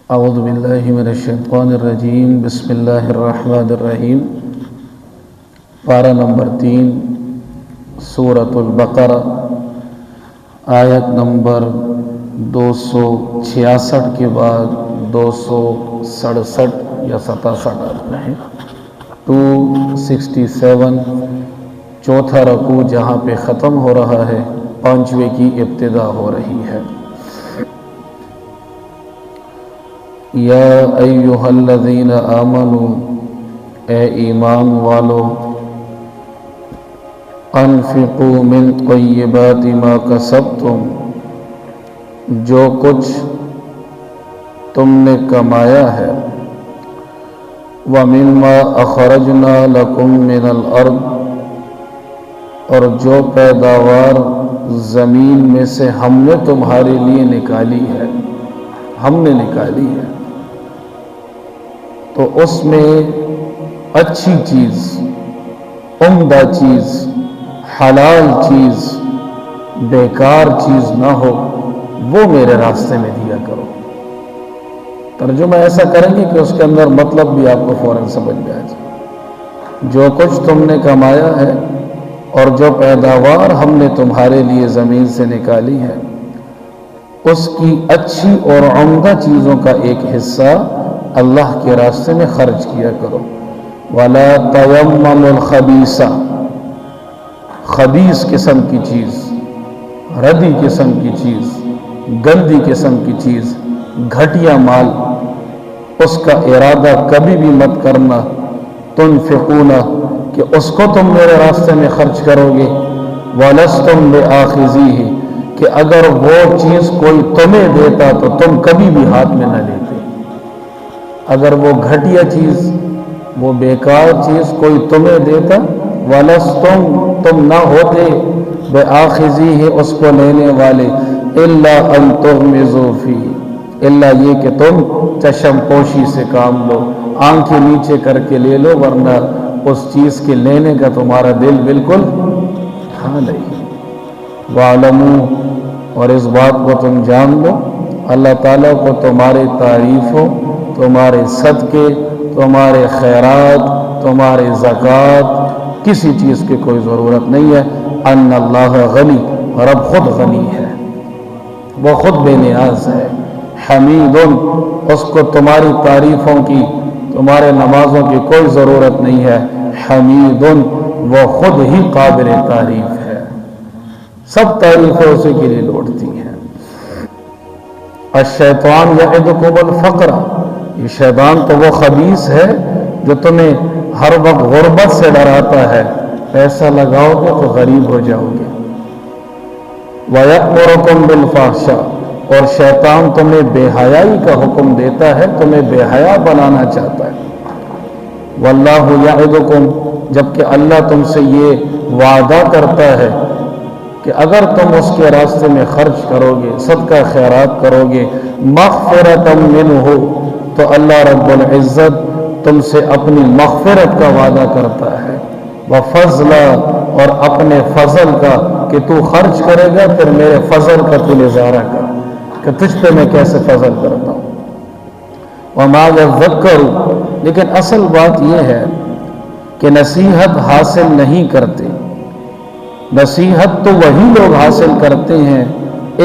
اعوذ باللہ من الشیطان الرجیم بسم اللہ الرحمن الرحیم پارہ نمبر 3 سورۃ البقرہ آیت نمبر 266 کے بعد 267 یا 67 ہے 267 چوتھا رکوع جہاں پہ ختم ہو رہا ہے، پانچویں کی ابتدا ہو رہی ہے۔ یا ایہا الذین آمنوا، اے ایمان والو، انفقوا من طیبات ما کسبتم، جو کچھ تم نے کمایا ہے، ومما اخرجنا لکم من الارض، اور جو پیداوار زمین میں سے ہم نے تمہارے لیے نکالی ہے، تو اس میں اچھی چیز، عمدہ چیز، حلال چیز، بیکار چیز نہ ہو، وہ میرے راستے میں دیا کرو۔ ترجمہ ایسا کریں گے کہ اس کے اندر مطلب بھی آپ کو فوراً سمجھ میں آ جائے۔ جو کچھ تم نے کمایا ہے اور جو پیداوار ہم نے تمہارے لیے زمین سے نکالی ہے، اس کی اچھی اور عمدہ چیزوں کا ایک حصہ اللہ کے راستے میں خرچ کیا کرو۔ وَلَا تَيَمَّمُوا الْخَبِيثَ، خبیث قسم کی چیز، ردی قسم کی چیز، گندی قسم کی چیز، گھٹیا مال، اس کا ارادہ کبھی بھی مت کرنا، تنفقون، کہ اس کو تم میرے راستے میں خرچ کرو گے، وَلَسْتُمْ بِآخِذِيهِ، کہ اگر وہ چیز کوئی تمہیں دیتا تو تم کبھی بھی ہاتھ میں نہ لیتے۔ اگر وہ گھٹیا چیز، وہ بیکار چیز کوئی تمہیں دیتا، وَلَسْتُمْ، تم نہ ہوتے، بِآخِذِيهِ، اس کو لینے والے، إِلَّا أَن تُغْمِضُوا فِيهِ، الا یہ کہ تم چشم پوشی سے کام لو، آنکھیں نیچے کر کے لے لو، ورنہ اس چیز کے لینے کا تمہارا دل بالکل ہاں نہیں۔ وَاعْلَمُوا، اور اس بات کو تم جان لو، اللہ تعالیٰ کو تمہاری تعریفوں، تمہارے صدقے، تمہارے خیرات، تمہارے زکوٰۃ، کسی چیز کی کوئی ضرورت نہیں ہے۔ ان اللہ غنی، رب خود غنی ہے، وہ خود بے نیاز ہے۔ حمید، اس کو تمہاری تعریفوں کی، تمہارے نمازوں کی کوئی ضرورت نہیں ہے۔ حمید، وہ خود ہی قابل تعریف ہے، سب تعریفیں اسی کے لیے لوٹتی ہیں۔ الشیطان یعدکم الفقر، یہ شیطان تو وہ خبیث ہے جو تمہیں ہر وقت غربت سے ڈراتا ہے، پیسہ لگاؤ گے تو غریب ہو جاؤ گے۔ وَيَأْمُرُكُمْ بِالْفَحْشَاءِ، اور شیطان تمہیں بے حیائی کا حکم دیتا ہے، تمہیں بے حیا بنانا چاہتا ہے۔ وَاللَّهُ يَعِدُكُمْ، جبکہ اللہ تم سے یہ وعدہ کرتا ہے کہ اگر تم اس کے راستے میں خرچ کرو گے، صدقہ خیرات کرو گے، مغفرۃ منہ، تو اللہ رب العزت تم سے اپنی مغفرت کا وعدہ کرتا ہے، وفضل، اور اپنے فضل کا، کہ تو خرچ کرے گا پھر میرے فضل کا تو نظارہ کر کہ تجھ پہ میں کیسے فضل کرتا ہوں۔ وما یذکر، لیکن اصل بات یہ ہے کہ نصیحت حاصل نہیں کرتے، نصیحت تو وہی لوگ حاصل کرتے ہیں،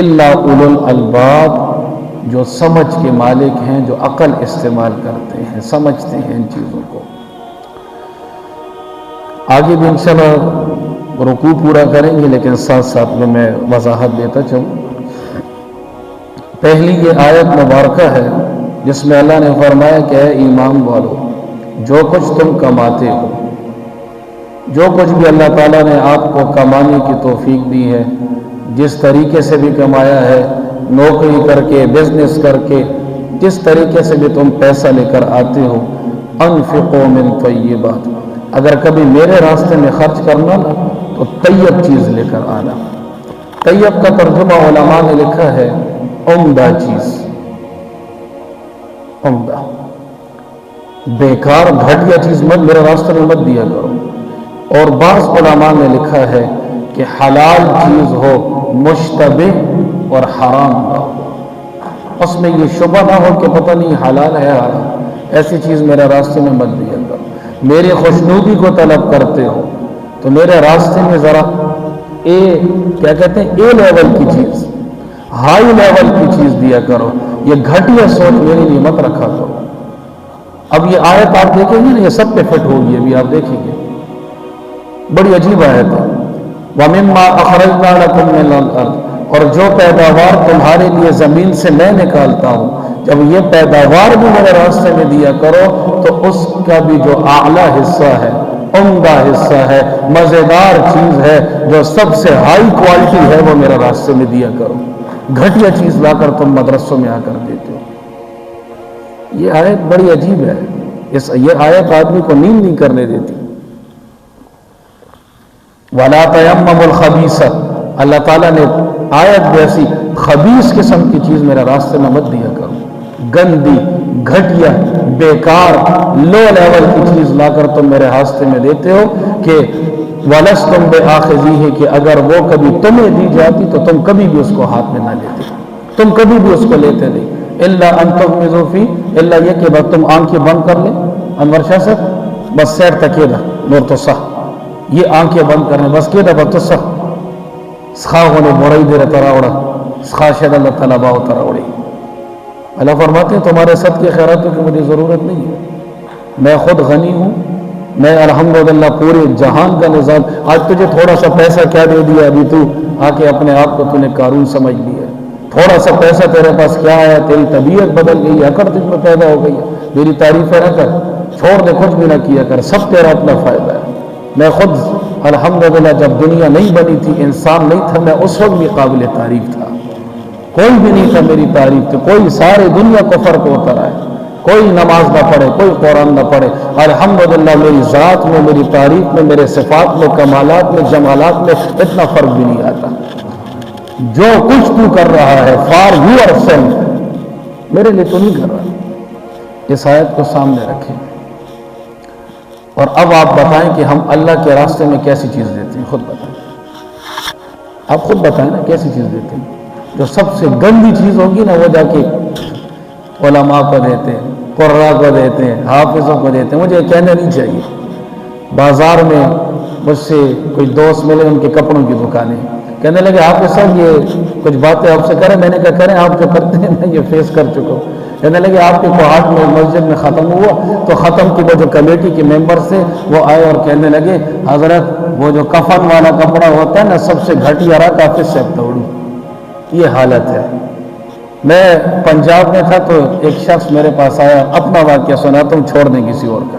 الا اولو الالباب، جو سمجھ کے مالک ہیں، جو عقل استعمال کرتے ہیں، سمجھتے ہیں ان چیزوں کو۔ آگے بھی انشاءاللہ رکوع پورا کریں گے، لیکن ساتھ ساتھ میں وضاحت دیتا چلوں۔ پہلی یہ آیت مبارکہ ہے جس میں اللہ نے فرمایا کہ اے ایمان والو، جو کچھ تم کماتے ہو، جو کچھ بھی اللہ تعالیٰ نے آپ کو کمانے کی توفیق دی ہے، جس طریقے سے بھی کمایا ہے، نوکری کر کے، بزنس کر کے، جس طریقے سے بھی تم پیسہ لے کر آتے ہو، انفقوا من طیبات، اگر کبھی میرے راستے میں خرچ کرنا نا تو طیب چیز لے کر آنا۔ طیب کا ترجمہ علماء نے لکھا ہے عمدہ چیز، عمدہ، بیکار گھٹیا چیز مت میرے راستے میں مت دیا کرو۔ اور بعض علماء نے لکھا ہے کہ حلال چیز ہو، مشتبہ اور حرام نہ ہو۔ اس میں یہ شبہ نہ ہو کہ پتہ نہیں حلال ہے حرام، ایسی چیز میرے راستے میں مت دیا کرو۔ میری خوشنودی کو طلب کرتے ہو تو میرے راستے میں ذرا کیا کہتے ہیں اے لیول کی چیز، ہائی لیول کی چیز دیا کرو، یہ گھٹیا سوچ میری لیے مت رکھا کرو۔ اب یہ آیت آپ دیکھیں گے نا، یہ سب پہ فٹ ہوگی، ابھی آپ دیکھیں گے، بڑی عجیب آیت ہے۔ وَمِمَّا أَخْرَجْنَا لَكُم مِّنَ الْأَرْضِ، اور جو پیداوار تمہارے لیے زمین سے میں نکالتا ہوں، جب یہ پیداوار بھی میرے راستے میں دیا کرو تو اس کا بھی جو اعلیٰ حصہ ہے، عمدہ حصہ ہے، مزیدار چیز ہے، جو سب سے ہائی کوالٹی ہے، وہ میرے راستے میں دیا کرو۔ گھٹیا چیز لا کر تم مدرسوں میں آ کر دیتے ہو۔ یہ آیت بڑی عجیب ہے، یہ آیت آدمی کو نیند نہیں کرنے دیتی۔ وَلَا تَيَمَّمُوا الْخَبِيثَ، اللہ تعالیٰ نے آیت جیسی خبیث قسم کی چیز میرے راستے میں مت دیا کرو، گندی، گھٹیا، بیکار، لو لیول کی چیز لا کر تم میرے راستے میں دیتے ہو کہ وَلَسْتُمْ بِآخِذِيهِ، کہ اگر وہ کبھی تمہیں دی جاتی تو تم کبھی بھی اس کو ہاتھ میں نہ لیتے، تم کبھی بھی اس کو لیتے نہیں۔ الا ان تغمضوا فيه، الا یہ کہ بس تم آنکھیں بند کر لیں، انور شاہ صاحب بس سیر تکیے دا نور تو صح، یہ آنکھیں بند کرنے بس کے دا بس تو صح سخا ہونے بورائی دے رہا تراوڑا سخا شد اللہ تعالیٰ باؤ تراوڑی۔ اللہ فرماتے ہیں تمہارے صدقے خیراتوں کی مجھے ضرورت نہیں ہے، میں خود غنی ہوں، میں الحمدللہ پورے جہان کا نظام۔ آج تجھے تھوڑا سا پیسہ کیا دے دیا، ابھی تو آ کے اپنے آپ کو تو نے قارون سمجھ لیا، تھوڑا سا پیسہ تیرے پاس کیا ہے، تیری طبیعت بدل گئی، اکڑ تجھ میں پیدا ہو گئی ہے، میری تعریفیں نہ کر، چھوڑ دے، کچھ بھی نہ کیا کر، سب تیرا اپنا فائدہ ہے۔ میں خود الحمدللہ جب دنیا نہیں بنی تھی، انسان نہیں تھا، میں اس وقت بھی قابل تعریف تھا، کوئی بھی نہیں تھا میری تعریف تھی، کوئی سارے دنیا کفر کو اترا ہے، کوئی نماز نہ پڑھے، کوئی قرآن نہ پڑھے، الحمدللہ میری ذات میں، میری تعریف میں، میرے صفات میں، کمالات میں، جمالات میں اتنا فرق بھی نہیں آتا۔ جو کچھ تو کر رہا ہے فار یور سیلف، میرے لیے تو نہیں کر رہا۔ اس آیت کو سامنے رکھیں اور اب آپ بتائیں کہ ہم اللہ کے راستے میں کیسی چیز دیتے ہیں، خود بتائیں، آپ خود بتائیں نا کیسی چیز دیتے ہیں۔ جو سب سے گندی چیز ہوگی نا، وہ جا کے علماء کو دیتے ہیں، قراء کو دیتے ہیں، حافظوں کو دیتے ہیں۔ مجھے کہنا نہیں چاہیے، بازار میں مجھ سے کوئی دوست ملے، ان کے کپڑوں کی دکانیں، کہنے لگے آپ کے ساتھ یہ کچھ باتیں آپ سے کریں، میں نے کہا کریں، آپ جو کرتے ہیں میں یہ فیس کر چکا ہوں۔ کہنے لگے آپ کے کوہاٹ میں مسجد میں ختم ہوا تو ختم کی وہ جو کمیٹی کے ممبر سے وہ آئے اور کہنے لگے حضرت وہ جو کفن والا کپڑا ہوتا ہے نا، سب سے گھٹیا رہا کافی سے توڑو، یہ حالت ہے۔ میں پنجاب میں تھا تو ایک شخص میرے پاس آیا، اپنا واقعہ سناتا ہوں، چھوڑ دیں کسی اور کا۔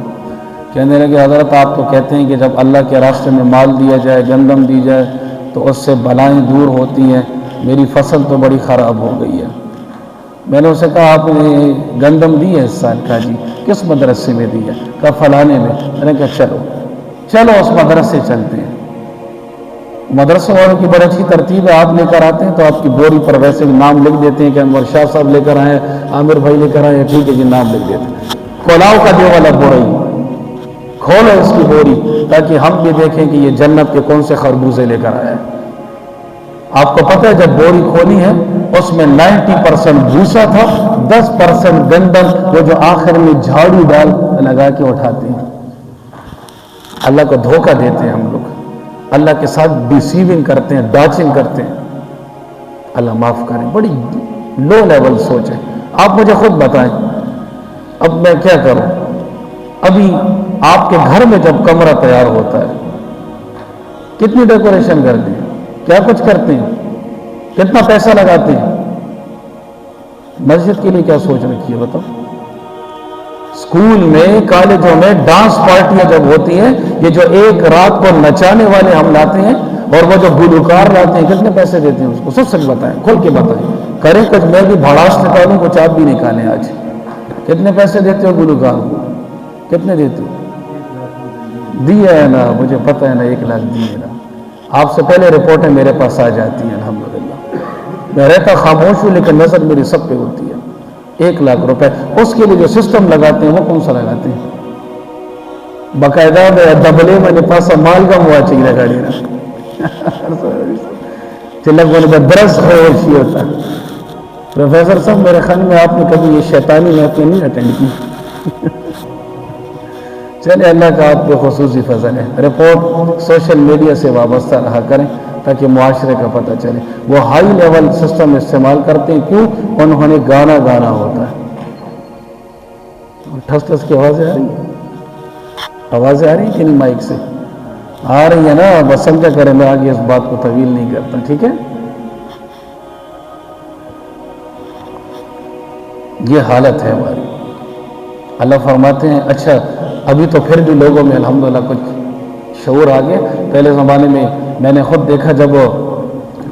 کہنے لگے حضرت آپ تو کہتے ہیں کہ جب اللہ کے راستے میں مال دیا جائے، گندم دی جائے تو اس سے بلائیں دور ہوتی ہیں، میری فصل تو بڑی خراب ہو گئی ہے۔ میں نے اسے کہا آپ نے گندم دی ہے اس سال؟ کہا جی۔ کس مدرسے میں دی ہے؟ کہا فلانے میں نے کہا چلو اس مدرسے چلتے ہیں۔ مدرسے والوں کی بڑی اچھی ترتیب ہے، آپ لے کر آتے ہیں تو آپ کی بوری پر ویسے نام لکھ دیتے ہیں کہ انور شاہ صاحب لے کر آئے، عامر بھائی لے کر آئے، ٹھیک ہے جی، نام لکھ دیتے ہیں۔ کولاؤ کا دے والا بورائی کھولو اس کی بوری تاکہ ہم بھی دیکھیں کہ یہ جنت کے کون سے خربوزے لے کر آئے۔ آپ کو پتہ ہے جب بوری کھولی ہے اس میں 90% بھوسا تھا، 10% گندم، وہ جو آخر میں جھاڑو ڈال لگا کے اٹھاتے ہیں۔ اللہ کو دھوکہ دیتے ہیں ہم لوگ، اللہ کے ساتھ ڈیسیونگ کرتے ہیں، ڈاچنگ کرتے ہیں۔ اللہ معاف کریں، بڑی لو لیول سوچ ہے۔ آپ مجھے خود بتائیں اب میں کیا کروں؟ ابھی آپ کے گھر میں جب کمرہ تیار ہوتا ہے کتنی ڈیکوریشن کرتے ہیں، کیا کچھ کرتے ہیں، کتنا پیسہ لگاتے ہیں؟ مسجد کے لیے کیا سوچ رکھی ہے بتاؤ؟ اسکول میں، کالجوں میں ڈانس پارٹیاں جب ہوتی ہیں، یہ جو ایک رات کو نچانے والے ہم لاتے ہیں اور وہ جو گلوکار لاتے ہیں، کتنے پیسے دیتے ہیں اس کو؟ سب سچ بتائیں، کھول کے بتائیں، کریں کچھ، میں بھی بھڑاس نکالوں، کچھ آپ بھی نکالیں۔ آج کتنے پیسے دیتے ہو گلوکار کو؟ کتنے دیتے ہو؟ دیا ہے نا، مجھے پتہ ہے نا، 1 لاکھ دیے نا۔ آپ سے پہلے رپورٹیں میرے پاس آ جاتی ہیں الحمدللہ، میں رہتا خاموش ہوں لیکن نظر میری سب پہ ہوتی ہے۔ 1 لاکھ روپے اس کے لیے جو سسٹم لگاتے ہیں وہ کون سا لگاتے ہیں؟ باقاعدہ دبلے میں پاسا مال کا ہوا چاہیے گاڑی نا چلک بولے درس ہوتا پروفیسر صاحب میرے خیال میں آپ نے کبھی یہ شیطانی محفل نہیں اٹینڈ کی؟ چلے اللہ کا آپ پہ خصوصی فضل ہے. رپورٹ سوشل میڈیا سے وابستہ رہا کریں تاکہ معاشرے کا پتہ چلے. وہ ہائی لیول سسٹم استعمال کرتے ہیں، کیوں؟ انہوں نے گانا ہوتا ہے. ٹھس ٹھس کی آوازیں آ رہی ہیں؟ آوازیں آ رہی ہیں کہ نہیں؟ مائک سے آ رہی ہے نا؟ بس سمجھا کریں، میں آگے اس بات کو طویل نہیں کرتا، ٹھیک ہے؟ یہ حالت ہے ہماری. اللہ فرماتے ہیں اچھا ابھی تو پھر بھی لوگوں میں الحمدللہ کچھ شعور آ گیا. پہلے زمانے میں میں نے خود دیکھا، جب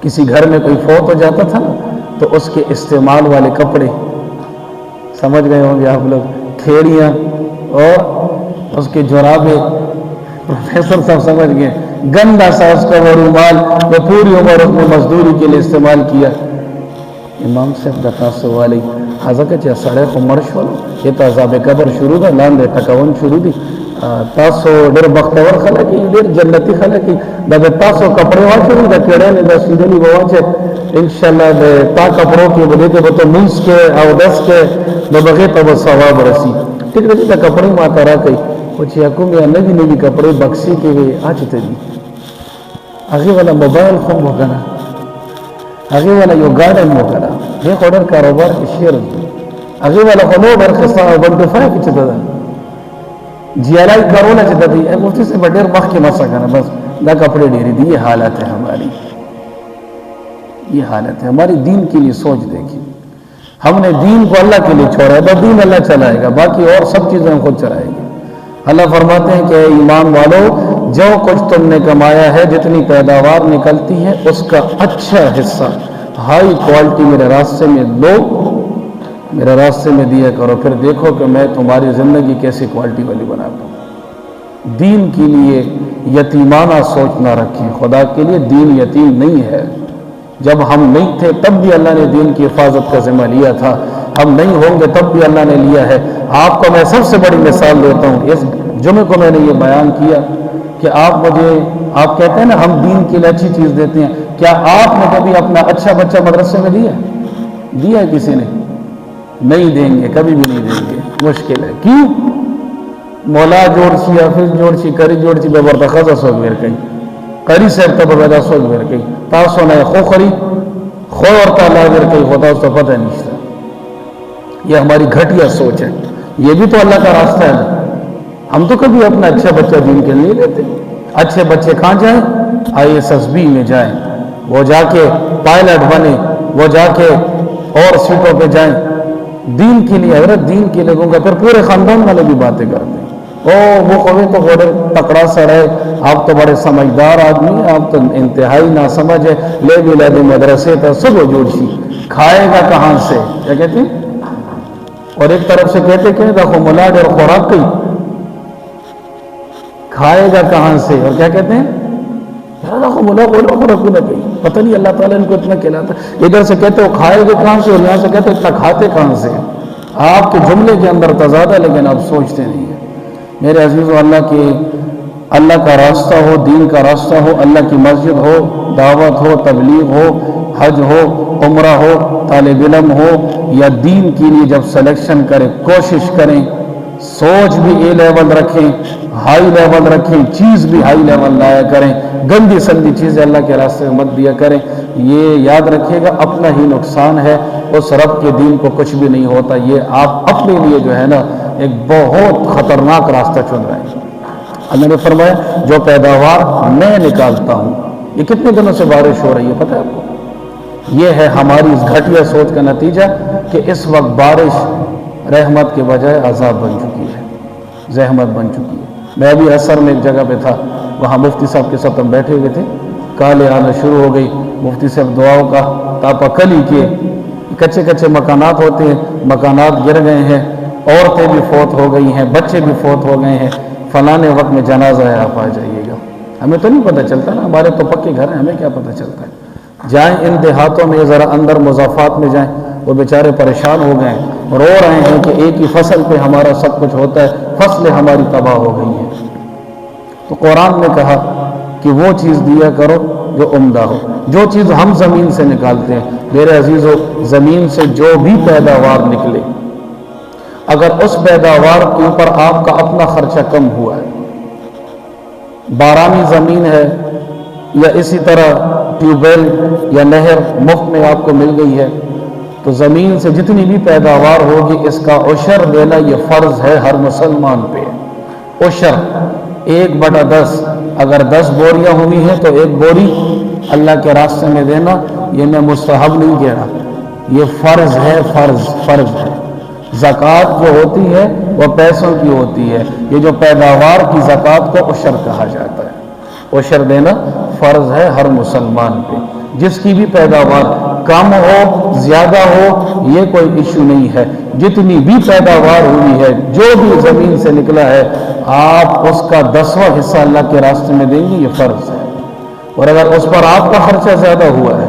کسی گھر میں کوئی فوت ہو جاتا تھا نا تو اس کے استعمال والے کپڑے، سمجھ گئے ہوں گے آپ لوگ، کھیڑیاں اور اس کے جرابے، پروفیسر صاحب سمجھ گئے، گندا سا اس کا وہ رومال، وہ پوری عمر اس نے مزدوری کے لیے استعمال کیا. امام صاحب دتاسو والی حضرت چا سڑے خو مرشول یہ تو عذاب قبر شروع دا لاندے ٹکاون شروع دی. تاسو ډېر بختور خلک یې، ډېر جنتی خلک یې. دا د تاسو کپڑے واچوي، د کېړنې د سیدلي به واچي انشاءالله د تا کپړو کې به دې ته به ته مونځ کې اودس کې د بغې ته به ثواب رسي. ټیک ده چې دا کپڑے ماته راکړئ، خو چې کوم یا نوي کپڑے بکسې کې وي اچته دي، هغې والا موبایل خو مو که نه، هغې والا یو ګاډن مو که نه، دې خو ډېر کاروبار کې شیر دی. هغې والا خو نو ډېر ښه ستا بنډوفای کې چې ده جیالائی کرونا چاہتا تھی مفتی سے بڑیر مخ کے مسا کرنا. بس دا کپڑے ڈیری دی. یہ حالت ہے ہماری، یہ حالت ہے ہماری. دین کے لیے سوچ دیکھیں، ہم نے دین کو اللہ کے لیے چھوڑا ہے، بس دین اللہ چلائے گا، باقی اور سب چیزیں ہم خود چلائیں گے. اللہ فرماتے ہیں کہ اے ایمان والو، جو کچھ تم نے کمایا ہے، جتنی پیداوار نکلتی ہے، اس کا اچھا حصہ ہائی کوالٹی میرے راستے میں دو، میرے راستے میں دیا کرو، پھر دیکھو کہ میں تمہاری زندگی کیسی کوالٹی والی بناتا ہوں. دین کے لیے یتیمانہ سوچ نہ رکھیں. خدا کے لیے دین یتیم نہیں ہے. جب ہم نہیں تھے تب بھی اللہ نے دین کی حفاظت کا ذمہ لیا تھا، ہم نہیں ہوں گے تب بھی اللہ نے لیا ہے. آپ کو میں سب سے بڑی مثال دیتا ہوں. اس جمعے کو میں نے یہ بیان کیا کہ آپ کہتے ہیں نا ہم دین کے لیے اچھی چیز دیتے ہیں. کیا آپ نے کبھی اپنا اچھا بچہ مدرسے میں دیا ہے کسی نے؟ نہیں دیں گے، کبھی بھی نہیں دیں گے. مشکل ہے. کیوں؟ مولا جوڑ سی، حافظ جوڑ سی، کری جوڑ سی، بے برتخذ سوگ میر کئی قری صاحب تب پیدا سوگ میر کئی تاسو نئے خو خری خو اور تعالیٰ میر کئی خدا اس تو پتہ نہیں تھا. یہ ہماری گھٹیا سوچ ہے. یہ بھی تو اللہ کا راستہ ہے نا. ہم تو کبھی اپنا اچھا بچہ دین کے نہیں لیتے. اچھے بچے کہاں جائیں؟ ISSB میں جائیں، وہ جا کے پائلٹ بنے، وہ جا کے اور سیٹوں پہ جائیں. دین کے لیے، حضرت دین کے لوگوں کا. پھر پورے خاندان والے بھی باتیں کرتے ہیں، او وہ قوی تو بڑے تکڑا سڑ ہے، آپ تو بڑے سمجھدار آدمی ہیں، آپ تو انتہائی نہ سمجھ ہے، لے بھی لے دے مدرسے تو سب جوڑ سی. کھائے گا کہاں سے؟ کیا کہتے ہیں؟ اور ایک طرف سے کہتے کہ دیکھو ملاڈ اور خوراک کی کھائے گا کہاں سے، اور کیا کہتے ہیں؟ پتہ نہیں اللہ تعالیٰ ان کو اتنا کھلاتا. ادھر سے کہتے ہو کھائے گے کہاں سے، اور یہاں سے کہتے ہو اتنا کھاتے کہاں سے. آپ کے جملے کے اندر تضاد ہے لیکن آپ سوچتے نہیں ہیں. میرے عزیزو، اللہ کا راستہ ہو، دین کا راستہ ہو، اللہ کی مسجد ہو، دعوت ہو، تبلیغ ہو، حج ہو، عمرہ ہو، طالب علم ہو، یا دین کے لیے جب سلیکشن کریں کوشش کریں، سوچ بھی اے لیول رکھیں، ہائی لیول رکھیں، چیز بھی ہائی لیول لایا کریں. گندی سندی چیزیں اللہ کے راستے میں مت دیا کریں. یہ یاد رکھیے گا اپنا ہی نقصان ہے، اس رب کے دین کو کچھ بھی نہیں ہوتا. یہ آپ اپنے لیے جو ہے نا ایک بہت خطرناک راستہ چن رہے ہیں. اللہ نے فرمایا جو پیداوار میں نکالتا ہوں. یہ کتنے دنوں سے بارش ہو رہی ہے پتہ ہے آپ کو؟ یہ ہے ہماری اس گھٹیا سوچ کا نتیجہ کہ اس وقت بارش رحمت کے بجائے عذاب بن چکی ہے، زحمت بن چکی ہے. میں بھی اثر میں ایک جگہ پہ تھا، وہاں مفتی صاحب کے ساتھ ہم بیٹھے ہوئے تھے. کالے آنا شروع ہو گئی. مفتی صاحب دعاؤں کا تاپا کلی کے کچے مکانات ہوتے ہیں، مکانات گر گئے ہیں، عورتیں بھی فوت ہو گئی ہیں، بچے بھی فوت ہو گئے ہیں، فلانے وقت میں جنازہ ہے، آپ آ جائیے گا. ہمیں تو نہیں پتہ چلتا نا، ہمارے تو پکے گھر ہیں، ہمیں کیا پتہ چلتا ہے. جائیں ان دیہاتوں میں ذرا اندر مضافات میں جائیں، وہ بیچارے پریشان ہو گئے ہیں، رو رہے ہیں کہ ایک ہی فصل پہ ہمارا سب کچھ ہوتا ہے، فصلیں ہماری تباہ ہو گئی ہیں. تو قرآن نے کہا کہ وہ چیز دیا کرو جو عمدہ ہو. جو چیز ہم زمین سے نکالتے ہیں میرے عزیزو، زمین سے جو بھی پیداوار نکلے، اگر اس پیداوار کے اوپر آپ کا اپنا خرچہ کم ہوا ہے، بارانی زمین ہے یا اسی طرح ٹیوب ویل یا نہر مفت میں آپ کو مل گئی ہے، تو زمین سے جتنی بھی پیداوار ہوگی اس کا عشر دینا یہ فرض ہے ہر مسلمان پہ. عشر 1/10، اگر 10 بوریاں ہوئی ہیں تو 1 بوری اللہ کے راستے میں دینا. یہ میں مستحب نہیں کہہ رہا، یہ فرض ہے، فرض ہے. زکوٰۃ جو ہوتی ہے وہ پیسوں کی ہوتی ہے، یہ جو پیداوار کی زکوٰۃ کو عشر کہا جاتا ہے. عشر دینا فرض ہے ہر مسلمان پہ. جس کی بھی پیداوار کم ہو زیادہ ہو یہ کوئی ایشو نہیں ہے، جتنی بھی پیداوار ہوئی ہے، جو بھی زمین سے نکلا ہے، آپ اس کا 10واں حصہ اللہ کے راستے میں دیں گے، یہ فرض ہے. اور اگر اس پر آپ کا خرچہ زیادہ ہوا ہے،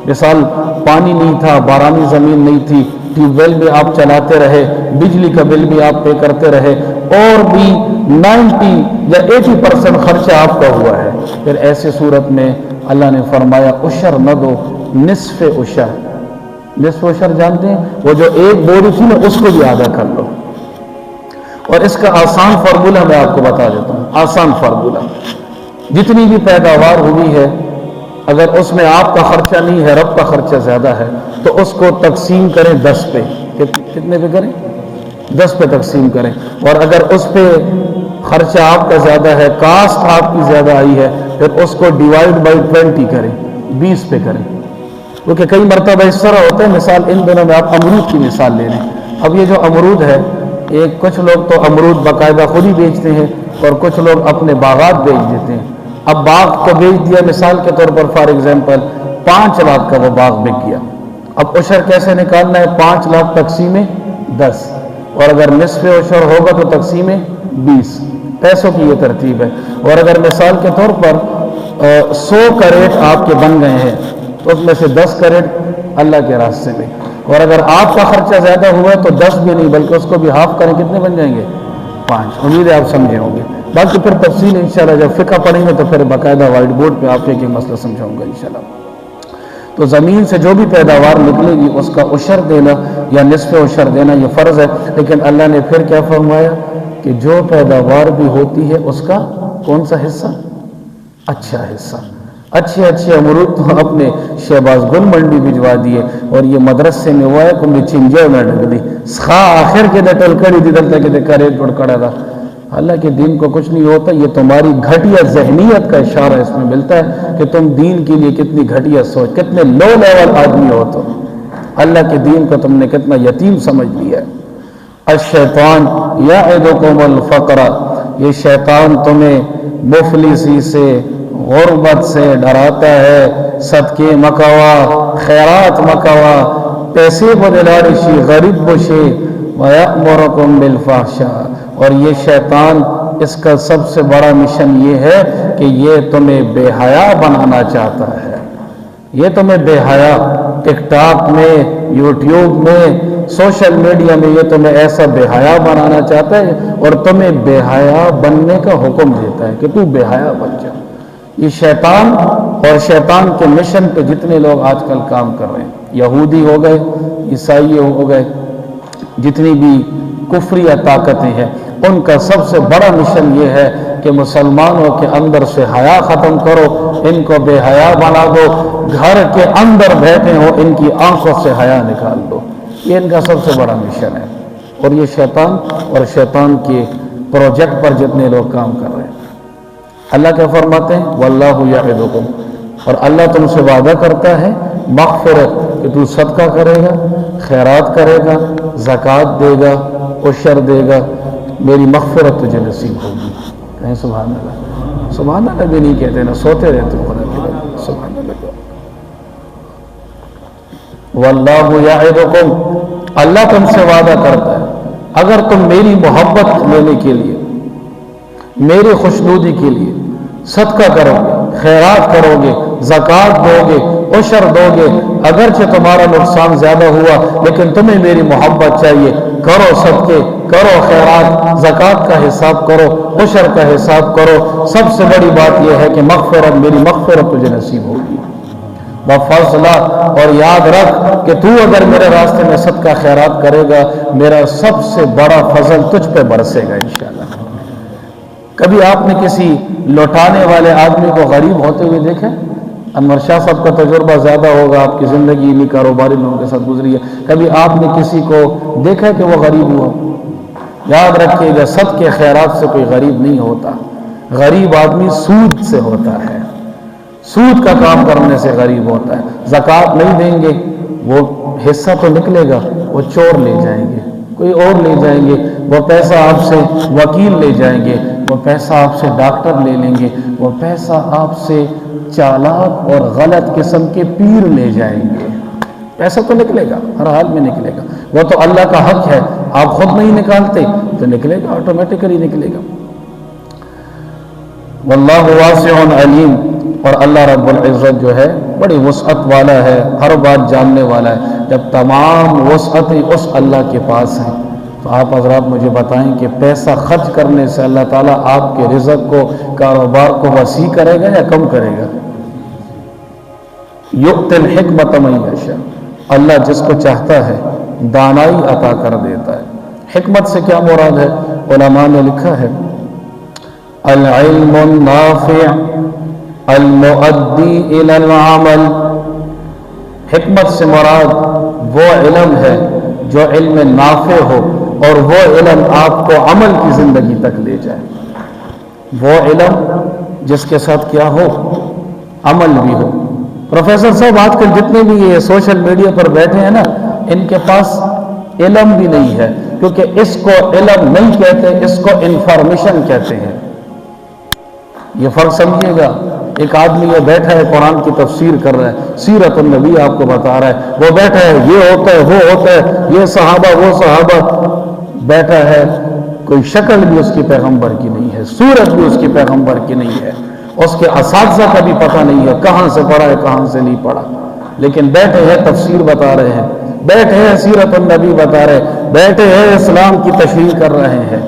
مثال پانی نہیں تھا، بارانی زمین نہیں تھی، ٹیوب ویل بھی آپ چلاتے رہے، بجلی کا بل بھی آپ پے کرتے رہے، اور بھی 90 یا 80% خرچہ آپ کا ہوا ہے، پھر ایسے صورت میں اللہ نے فرمایا عشر نہ دو، نصف عشر. نصف عشر جانتے ہیں؟ وہ جو 1 بوری تھی نا اس کو بھی آدھا کر لو. اور اس کا آسان فارمولہ میں آپ کو بتا دیتا ہوں، آسان فارمولہ. جتنی بھی پیداوار ہوئی ہے اگر اس میں آپ کا خرچہ نہیں ہے، رب کا خرچہ زیادہ ہے، تو اس کو تقسیم کریں 10 پہ. کتنے پہ کریں؟ 10 پہ تقسیم کریں. اور اگر اس پہ خرچہ آپ کا زیادہ ہے، کاسٹ آپ کی زیادہ آئی ہے، پھر اس کو ڈیوائڈ بائی 20 کریں، 20 پہ کریں. کیونکہ کئی مرتبہ اس طرح ہوتا ہے، مثال ان دنوں میں آپ امرود کی مثال لے لیں. اب یہ جو امرود ہے، کچھ لوگ تو امرود باقاعدہ خود ہی بیچتے ہیں اور کچھ لوگ اپنے باغات بیچ دیتے ہیں. اب باغ کو بیچ دیا، مثال کے طور پر فار ایگزامپل 5 لاکھ کا وہ باغ بک گیا. اب عشر کیسے نکالنا ہے؟ 5 لاکھ تقسیم 10، اور اگر نصف عشر ہوگا تو تقسیم 20. پیسوں کی یہ ترتیب ہے. اور اگر مثال کے طور پر 100 کریٹ آپ کے بن گئے ہیں تو اس میں سے 10 کریٹ اللہ کے راستے میں. اور اگر آپ کا خرچہ زیادہ ہوا ہے تو 10 بھی نہیں بلکہ اس کو بھی ہاف کریں، کتنے بن جائیں گے؟ 5. امید ہے آپ سمجھے ہوں گے. باقی پھر تفصیل انشاءاللہ جب فقہ پڑھیں گے تو پھر باقاعدہ وائٹ بورڈ پہ آپ ایک مسئلہ سمجھاؤں گا انشاءاللہ. تو زمین سے جو بھی پیداوار نکلے گی اس کا عشر دینا یا نصف عشر دینا یہ فرض ہے. لیکن اللہ نے پھر کیا فرمایا کہ جو پیداوار بھی ہوتی ہے اس کا کون سا حصہ؟ اچھا حصہ. اچھے امرود تو اپنے شہباز گل منڈی بھجوا دیے، اور یہ مدرسے میں ہوا ہے کہ میں چنجے میں ڈک دی خا آخر کے دٹل کڑی دی دلتا کہ کرے ٹوڑ کڑا تھا. اللہ کے دین کو کچھ نہیں ہوتا. یہ تمہاری گھٹیا ذہنیت کا اشارہ اس میں ملتا ہے کہ تم دین کے لیے کتنی گھٹیا سوچ، کتنے لو لیول آدمی ہو. تو اللہ کے دین کو تم نے کتنا یتیم سمجھ لیا ہے. الشیطان یعدکم الفقر، یہ شیطان تمہیں مفلسی سے، غربت سے ڈراتا ہے. صدقے مکوا، خیرات مکوا، پیسے بدلارشی غریب بشے، وَيَأْمُرُكُمْ بِالْفَحْشَاءِ. اور یہ شیطان اس کا سب سے بڑا مشن یہ ہے کہ یہ تمہیں بے حیا بنانا چاہتا ہے. یہ تمہیں بے حیا، ٹک ٹاک میں، یوٹیوب میں، سوشل میڈیا میں یہ تمہیں ایسا بے حیا بنانا چاہتا ہے اور تمہیں بے حیا بننے کا حکم دیتا ہے کہ تو بے حیا بن جا. یہ شیطان اور شیطان کے مشن پہ جتنے لوگ آج کل کام کر رہے ہیں، یہودی ہو گئے، عیسائی ہو گئے، جتنی بھی کفریہ طاقتیں ہیں، ان کا سب سے بڑا مشن یہ ہے کہ مسلمانوں کے اندر سے حیا ختم کرو، ان کو بے حیا بنا دو، گھر کے اندر بیٹھے ہو ان کی آنکھوں سے حیا نکال دو. یہ ان کا سب سے بڑا مشن ہے. اور یہ شیطان اور شیطان کے پروجیکٹ پر جتنے لوگ کام کر رہے ہیں، اللہ کیا فرماتے ہیں؟ واللہ یعدکم، اور اللہ تم سے وعدہ کرتا ہے مغفرت، کہ تو صدقہ کرے گا، خیرات کرے گا، زکوٰۃ دے گا، عشر دے گا، میری مغفرت تجھے نصیب ہوگی. کہیں سبحان اللہ. سبحان اللہ بھی نہیں کہتے نا، سوتے رہتے خدا کے بندے. سبحان اللہ. واللہ یعدکم، اللہ تم سے وعدہ کرتا ہے اگر تم میری محبت لینے کے لیے، میری خوشنودی کے لیے صدقہ کرو گے، خیرات کرو گے، زکوٰۃ دو گے، عشر دو گے، اگرچہ تمہارا نقصان زیادہ ہوا لیکن تمہیں میری محبت چاہیے، کرو صدقے، کرو خیرات، زکوٰۃ کا حساب کرو، عشر کا حساب کرو۔ سب سے بڑی بات یہ ہے کہ مغفرت، میری مغفرت تجھے نصیب ہوگی، وفضلہ، اور یاد رکھ کہ تو اگر میرے راستے میں صدقہ خیرات کرے گا، میرا سب سے بڑا فضل تجھ پہ برسے گا انشاءاللہ۔ کبھی آپ نے کسی لوٹانے والے آدمی کو غریب ہوتے ہوئے دیکھا؟ انور شاہ صاحب کا تجربہ زیادہ ہوگا، آپ کی زندگی انہی کاروباری لوگوں کے ساتھ گزری ہے۔ کبھی آپ نے کسی کو دیکھا کہ وہ غریب ہوا؟ یاد رکھیے گا، صدقے خیرات سے کوئی غریب نہیں ہوتا، غریب آدمی سود سے ہوتا ہے، سود کا کام کرنے سے غریب ہوتا ہے۔ زکوٰۃ نہیں دیں گے، وہ حصہ تو نکلے گا، وہ چور لے جائیں گے، کوئی اور لے جائیں گے، وہ پیسہ آپ سے وکیل لے جائیں گے، وہ پیسہ آپ سے ڈاکٹر لے لیں گے، وہ پیسہ آپ سے چالاک اور غلط قسم کے پیر لے جائیں گے۔ پیسہ تو نکلے گا، ہر حال میں نکلے گا، وہ تو اللہ کا حق ہے، آپ خود نہیں نکالتے تو نکلے گا، آٹومیٹکلی نکلے گا۔ واللہ واسع علیم، اور اللہ رب العزت جو ہے بڑی وسعت والا ہے، ہر بات جاننے والا ہے۔ جب تمام وسعتیں اس اللہ کے پاس ہیں تو آپ حضرات مجھے بتائیں کہ پیسہ خرچ کرنے سے اللہ تعالیٰ آپ کے رزق کو، کاروبار کو وسیع کرے گا یا کم کرے گا؟ یؤتی الحکمۃ من یشاء، اللہ جس کو چاہتا ہے دانائی عطا کر دیتا ہے۔ حکمت سے کیا مراد ہے؟ علماء نے لکھا ہے العلم النافع المؤدی الی العمل، حکمت سے مراد وہ علم ہے جو علم نافع ہو اور وہ علم آپ کو عمل کی زندگی تک لے جائے، وہ علم جس کے ساتھ کیا ہو، عمل بھی ہو۔ پروفیسر صاحب آج کل جتنے بھی یہ سوشل میڈیا پر بیٹھے ہیں نا، ان کے پاس علم بھی نہیں ہے، کیونکہ اس کو علم نہیں کہتے، اس کو انفارمیشن کہتے ہیں۔ یہ فرق سمجھیے گا، ایک آدمی یہ بیٹھا ہے قرآن کی تفسیر کر رہا ہے، سیرت النبی آپ کو بتا رہا ہے، وہ بیٹھا ہے یہ ہوتا ہے وہ ہوتا ہے، یہ صحابہ وہ صحابہ، بیٹھا ہے، کوئی شکل بھی اس کی پیغمبر کی نہیں ہے، صورت بھی اس کی پیغمبر کی نہیں ہے، اس کے اساتذہ کا بھی پتہ نہیں ہے کہاں سے پڑھا ہے کہاں سے نہیں پڑھا، لیکن بیٹھے ہیں تفسیر بتا رہے ہیں، بیٹھے ہیں سیرت النبی بتا رہے ہیں، بیٹھے ہیں اسلام کی تشریح کر رہے ہیں۔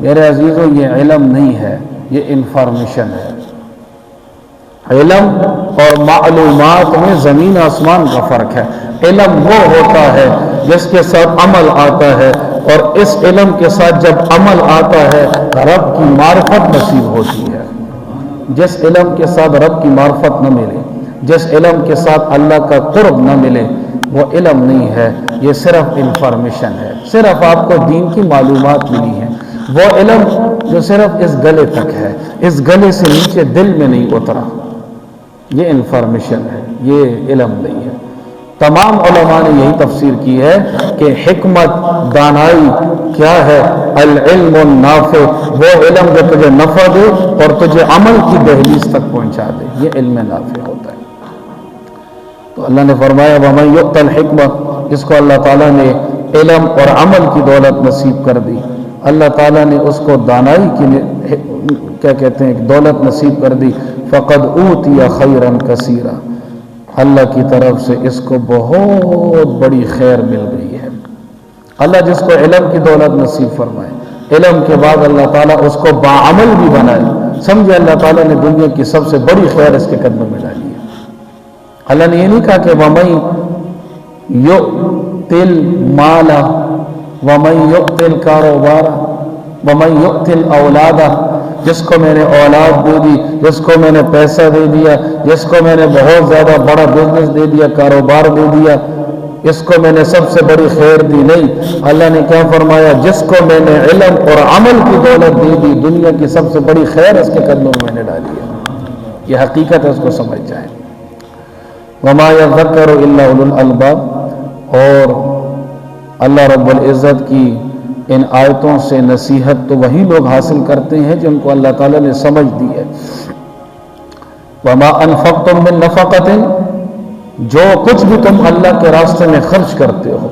میرے عزیزوں، یہ علم نہیں ہے، یہ انفارمیشن ہے۔ علم اور معلومات میں زمین آسمان کا فرق ہے۔ علم وہ ہوتا ہے جس کے ساتھ عمل آتا ہے، اور اس علم کے ساتھ جب عمل آتا ہے رب کی معرفت نصیب ہوتی ہے۔ جس علم کے ساتھ رب کی معرفت نہ ملے، جس علم کے ساتھ اللہ کا قرب نہ ملے، وہ علم نہیں ہے، یہ صرف انفارمیشن ہے، صرف آپ کو دین کی معلومات ملی ہیں۔ وہ علم جو صرف اس گلے تک ہے، اس گلے سے نیچے دل میں نہیں اترا، یہ انفارمیشن ہے، یہ علم نہیں ہے۔ تمام علماء نے یہی تفسیر کی ہے کہ حکمت، دانائی کیا ہے؟ العلم النافع، وہ علم جو تجھے نفع دے اور تجھے عمل کی دہلیز تک پہنچا دے، یہ علم نافع ہوتا ہے۔ تو اللہ نے فرمایا وَمَن يُؤْتَ الْحِكْمَةَ، جس کو اللہ تعالیٰ نے علم اور عمل کی دولت نصیب کر دی، اللہ تعالیٰ نے اس کو دانائی کی کیا کہتے ہیں دولت نصیب کر دی، فَقَدْ أُوتِيَ خَيْرًا كَثِيرًا، اللہ کی طرف سے اس کو بہت بڑی خیر مل گئی ہے۔ اللہ جس کو علم کی دولت نصیب فرمائے، علم کے بعد اللہ تعالیٰ اس کو باعمل بھی بنائے، سمجھے اللہ تعالیٰ نے دنیا کی سب سے بڑی خیر اس کے قدموں میں ڈالی ہے۔ اللہ نے یہ نہیں کہا کہ وَمَن يُؤْتِ الْمَالَ وَمَن يُؤْتِ الْكَارُبَارَ وَمَن يُؤْتِ الْأَوْلَادَ، جس کو میں نے اولاد دے دی، جس کو میں نے پیسہ دے دیا، جس کو میں نے بہت زیادہ بڑا بزنس دے دیا، کاروبار دے دیا، اس کو میں نے سب سے بڑی خیر دی، نہیں۔ اللہ نے کیا فرمایا؟ جس کو میں نے علم اور عمل کی دولت دے دی، دنیا کی سب سے بڑی خیر اس کے قدموں میں نے ڈالی ہے۔ یہ حقیقت ہے، اس کو سمجھ جائیں۔ وَمَا يَذَّكَّرُ إِلَّا أُولُو الْأَلْبَابِ، اور اللہ رب العزت کی ان آیتوں سے نصیحت تو وہی لوگ حاصل کرتے ہیں جن کو اللہ تعالیٰ نے سمجھ دی ہے۔ وَمَا أَنفَقْتُم مِّن نَفَقَةٍ، جو کچھ بھی تم اللہ کے راستے میں خرچ کرتے ہو،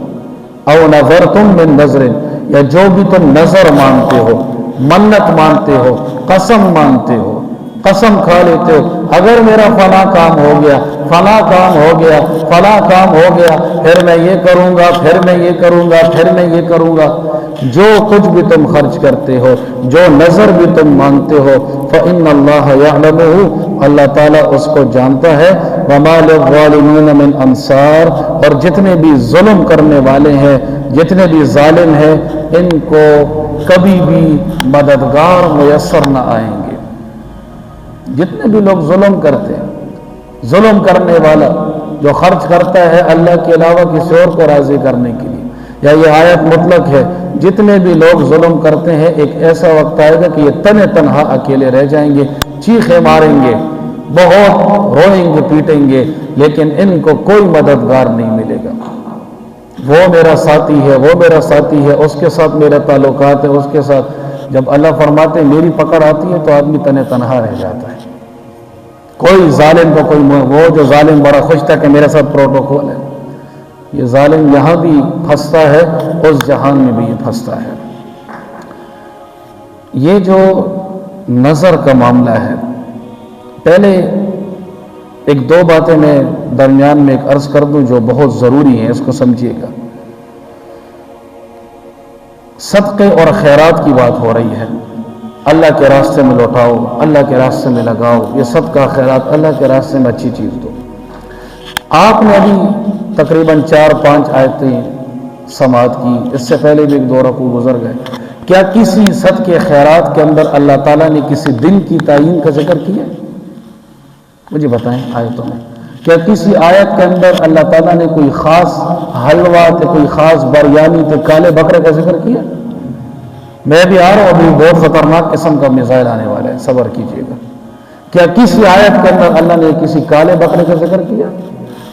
أَوْ نَذَرْتُم مِّن نَذْرٍ، یا جو بھی تم نظر مانتے ہو، منت مانتے ہو، قسم مانتے ہو، قسم کھا لیتے ہو، اگر میرا فلاں کام ہو گیا، فلاں کام ہو گیا، فلاں کام ہو گیا، پھر میں یہ کروں گا، پھر میں یہ کروں گا، پھر میں یہ کروں گا، جو کچھ بھی تم خرچ کرتے ہو، جو نظر بھی تم مانگتے ہو، فإن اللہ یعلمہ، اللہ تعالیٰ اس کو جانتا ہے، وما للظالمین من انصار، اور جتنے بھی ظلم کرنے والے ہیں، جتنے بھی ظالم ہیں، ان کو کبھی بھی مددگار میسر نہ آئیں گے۔ جتنے بھی لوگ ظلم کرتے ہیں، ظلم کرنے والا جو خرچ کرتا ہے اللہ کے علاوہ کسی اور کو راضی کرنے کے لیے، یا یہ آیت مطلق ہے، جتنے بھی لوگ ظلم کرتے ہیں ایک ایسا وقت آئے گا کہ یہ تنہا تنہا اکیلے رہ جائیں گے، چیخیں ماریں گے، بہت روئیں گے، پیٹیں گے، لیکن ان کو کوئی مددگار نہیں ملے گا۔ وہ میرا ساتھی ہے، وہ میرا ساتھی ہے، اس کے ساتھ میرے تعلقات ہیں، اس کے ساتھ۔ جب اللہ فرماتے ہیں میری پکڑ آتی ہے تو آدمی تنہا رہ جاتا ہے۔ کوئی ظالم کو کوئی، وہ جو ظالم بڑا خوش تھا کہ میرے ساتھ پروٹوکول ہے، یہ ظالم یہاں بھی پھنستا ہے، اس جہان میں بھی یہ پھنستا ہے۔ یہ جو نظر کا معاملہ ہے، پہلے ایک دو باتیں میں درمیان میں ایک عرض کر دوں جو بہت ضروری ہیں، اس کو سمجھیے گا۔ صدقے اور خیرات کی بات ہو رہی ہے، اللہ کے راستے میں لوٹاؤ، اللہ کے راستے میں لگاؤ، یہ صدقہ خیرات اللہ کے راستے میں اچھی چیز دو۔ آپ نے ابھی تقریباً 4-5 آیتیں سماعت کی، اس سے پہلے بھی 1-2 رکوع گزر گئے۔ کیا کسی صدقے خیرات کے اندر اللہ تعالیٰ نے کسی دن کی تعیین کا ذکر کیا؟ مجھے بتائیں آیتوں میں، کیا کسی آیت کے اندر اللہ تعالیٰ نے کوئی خاص حلوہ تھے، کوئی خاص بریانی تھے، کالے بکرے کا ذکر کیا؟ میں بھی آ رہا ہوں، ابھی بہت خطرناک قسم کا میزائل آنے والا ہے، صبر کیجیے گا۔ کیا کسی آیت کے اندر اللہ نے کسی کالے بکرے کا ذکر کیا؟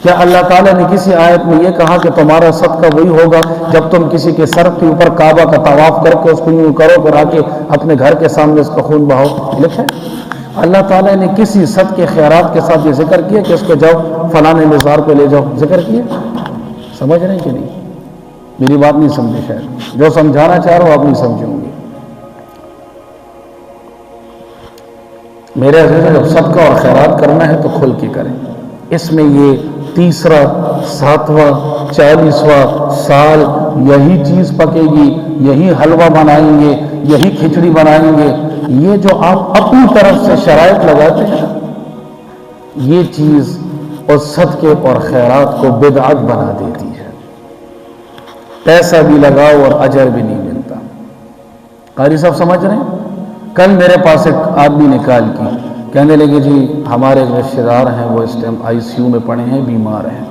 کیا اللہ تعالیٰ نے کسی آیت میں یہ کہا کہ تمہارا صدقہ وہی ہوگا جب تم کسی کے سر کے اوپر کعبہ کا طواف کر کے اس کو یوں کرو پھر آ کے اپنے گھر کے سامنے اس کا خون بہاؤ؟ لکھا ہے اللہ تعالیٰ نے کسی صدقے خیرات کے ساتھ یہ ذکر کیا کہ اس کو جاؤ فلاں مزار پہ لے جاؤ؟ ذکر کیا؟ سمجھ رہے ہیں کہ نہیں؟ میری بات نہیں سمجھے، شاید جو سمجھانا چاہ رہا ہوں آپ نہیں سمجھوں گے۔ میرے عزیز، جب صدقہ اور خیرات کرنا ہے تو کھل کے کریں۔ اس میں یہ 3را 7واں 40واں سال یہی چیز پکے گی، یہی حلوہ بنائیں گے، یہی کھچڑی بنائیں گے، یہ جو آپ اپنی طرف سے شرائط لگاتے ہیں، یہ چیز اور صدقے اور خیرات کو بدعت بنا دیتی ہے۔ پیسہ بھی لگاؤ اور اجر بھی نہیں ملتا۔ قاری صاحب سمجھ رہے ہیں؟ کل میرے پاس ایک آدمی نے کال کی، کہنے لگے جی ہمارے ایک رشتہ دار ہیں، وہ اس ٹائم ICU میں پڑے ہیں، بیمار ہیں،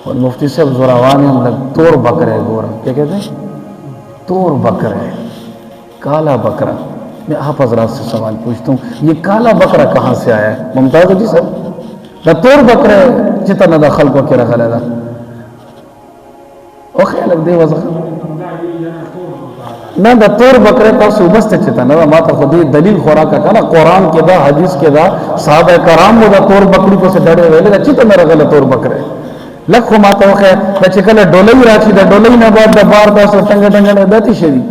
اور مفتی صاحب زوراوان ہیں، ہم توڑ بکرے، گورا کیا کہتے ہیں، توڑ بکرے، کالا بکرا۔ میں آپ حضرات سے سوال پوچھتا ہوں، یہ کالا بکرا کہاں سے آیا ہے؟ ممتاز جی صاحب، نہ توڑ بکرے جتنا نہ خلق و کیا رکھا لینا او خیالک دے وزخ نہ دا توڑ بکرے تا صوبست چتا نہ ما تا خودی دلیل خوراکا کنا قرآن کے دا حدیث کے دا صحابہ کرام وہ دا توڑ بکری کو سے ڈڑے ہوئے لگا چیتا میرا غلط توڑ بکرے لکھو ما تا خیر دا چکل ڈولی راچی دا ڈولی نباد دا بار دا سر ٹنگا ٹنگا داتی شدی۔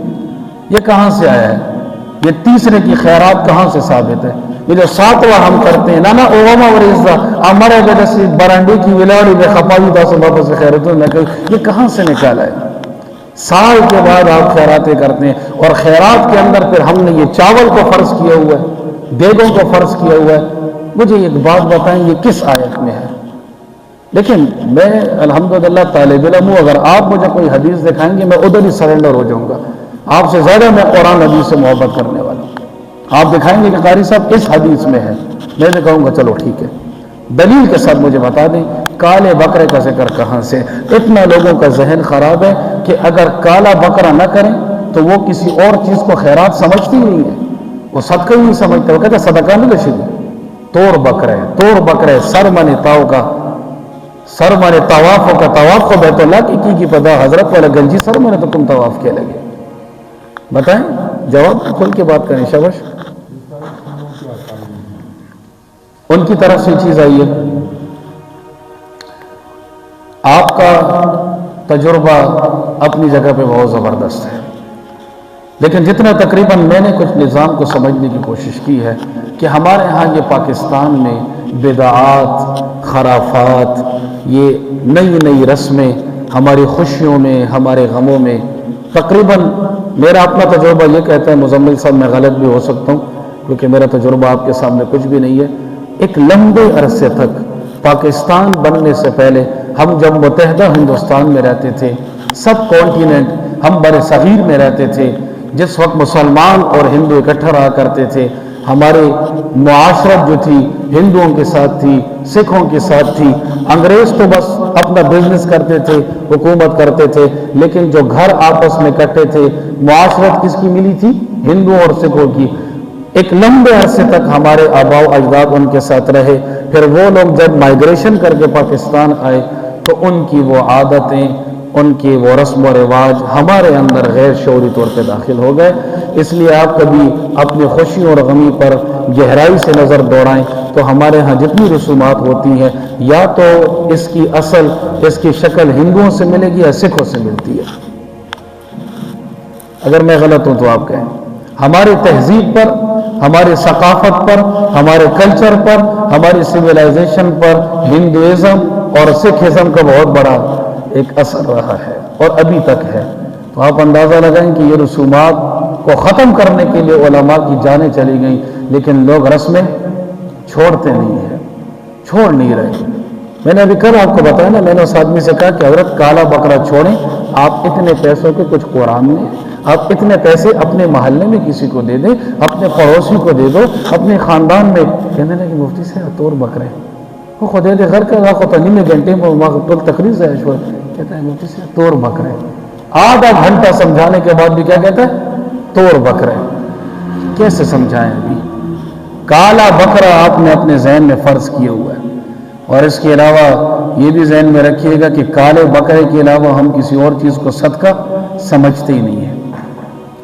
یہ کہاں سے آیا ہے؟ یہ تیسرے کی خیرات کہاں سے ثابت ہے؟ یہ جو 7واں ہم کرتے ہیں نانا اوما اور عزہ ہمارے جیسے برانڈی کی ولاڑی بے خپاوی دا سے واپس خیرتوں نے کہا یہ کہاں سے نکالا ہے؟ سال کے بعد آپ خیراتیں کرتے ہیں، اور خیرات کے اندر پھر ہم نے یہ چاول کو فرض کیا ہوا ہے، دیگوں کو فرض کیا ہوا ہے۔ مجھے ایک بات بتائیں یہ کس آیت میں ہے؟ لیکن میں الحمدللہ طالب علم ہوں، اگر آپ مجھے کوئی حدیث دکھائیں گے میں ادھر ہی سرنڈر ہو جاؤں گا۔ آپ سے زیادہ میں قرآن حدیث سے محبت کرنے والا ہوں۔ آپ دکھائیں گے کہ قاری صاحب اس حدیث میں ہے، میں نے کہوں گا چلو ٹھیک ہے، دلیل کے ساتھ مجھے بتا دیں کالے بکرے کا ذکر کہاں سے؟ اتنا لوگوں کا ذہن خراب ہے کہ اگر کالا بکرا نہ کریں تو وہ کسی اور چیز کو خیرات سمجھتی نہیں ہے، وہ صدقہ ہی نہیں سمجھتے، وہ کہتے صدقہ نہیں لشید توڑ بکرے سر مانے تاؤ کا سر مانے طوافوں کا طواف کو بیت اللہ کی پدا حضرت والا گنجی سر مانے تو تم طواف کیا لگے؟ بتائیں، جواب کھل کے بات کریں شاباش۔ ان کی طرف سے چیز آئی ہے، آپ کا تجربہ اپنی جگہ پہ بہت زبردست ہے، لیکن جتنا تقریباً میں نے کچھ نظام کو سمجھنے کی کوشش کی ہے کہ ہمارے ہاں یہ پاکستان میں بدعات، خرافات، یہ نئی نئی رسمیں ہماری خوشیوں میں ہمارے غموں میں تقریباً میرا اپنا تجربہ یہ کہتا ہے، مزمل صاحب میں غلط بھی ہو سکتا ہوں کیونکہ میرا تجربہ آپ کے سامنے کچھ بھی نہیں ہے، ایک لمبے عرصے تک پاکستان بننے سے پہلے ہم جب متحدہ ہندوستان میں رہتے تھے، سب کانٹیننٹ ہم بر صغیر میں رہتے تھے، جس وقت مسلمان اور ہندو اکٹھا رہا کرتے تھے، ہمارے معاشرت جو تھی ہندوؤں کے ساتھ تھی، سکھوں کے ساتھ تھی، انگریز تو بس اپنا بزنس کرتے تھے، حکومت کرتے تھے، لیکن جو گھر آپس میں کٹے تھے، معاشرت کس کی ملی تھی؟ ہندوؤں اور سکھوں کی۔ ایک لمبے عرصے تک ہمارے آباء و اجداد ان کے ساتھ رہے، پھر وہ لوگ جب مائیگریشن کر کے پاکستان آئے تو ان کی وہ عادتیں، ان کی وہ رسم و رواج ہمارے اندر غیر شعوری طور پہ داخل ہو گئے۔ اس لیے آپ کبھی اپنی خوشی اور غمی پر گہرائی سے نظر دوڑائیں تو ہمارے ہاں جتنی رسومات ہوتی ہیں یا تو اس کی اصل، اس کی شکل ہندوؤں سے ملے گی یا سکھوں سے ملتی ہے۔ اگر میں غلط ہوں تو آپ کہیں۔ ہماری تہذیب پر، ہماری ثقافت پر، ہمارے کلچر پر، ہماری سویلائزیشن پر ہندوازم اور سکھزم کا بہت بڑا ایک اثر رہا ہے اور ابھی تک ہے۔ تو آپ اندازہ لگائیں کہ یہ رسومات کو ختم کرنے کے لیے علماء کی جانیں چلی گئیں، لیکن لوگ رسمیں چھوڑتے نہیں ہیں، چھوڑ نہیں رہے۔ میں نے ابھی کل آپ کو بتایا نا، میں نے اس آدمی سے کہا کہ حضرت کالا بکرا چھوڑیں، آپ اتنے پیسوں کے کچھ قرآن میں، آپ اتنے پیسے اپنے محلے میں کسی کو دے دیں، اپنے پڑوسی کو دے دو، اپنے خاندان میں۔ کہنے لگے مفتی سے توڑ بکرے وہ خدا دے گھر کا راہ ہوتا نہیں گھنٹے میں تقریر سے کہتا ہے مفتی سے توڑ بکرے، آدھا گھنٹہ سمجھانے کے بعد بھی کیا کہتا ہے؟ توڑ بکرے۔ کیسے سمجھائیں؟ ابھی کالا بکرا آپ نے اپنے ذہن میں فرض کیا ہوا ہے، اور اس کے علاوہ یہ بھی ذہن میں رکھیے گا کہ کالے بکرے کے علاوہ ہم کسی اور چیز کو صدقہ سمجھتے ہی نہیں ہیں۔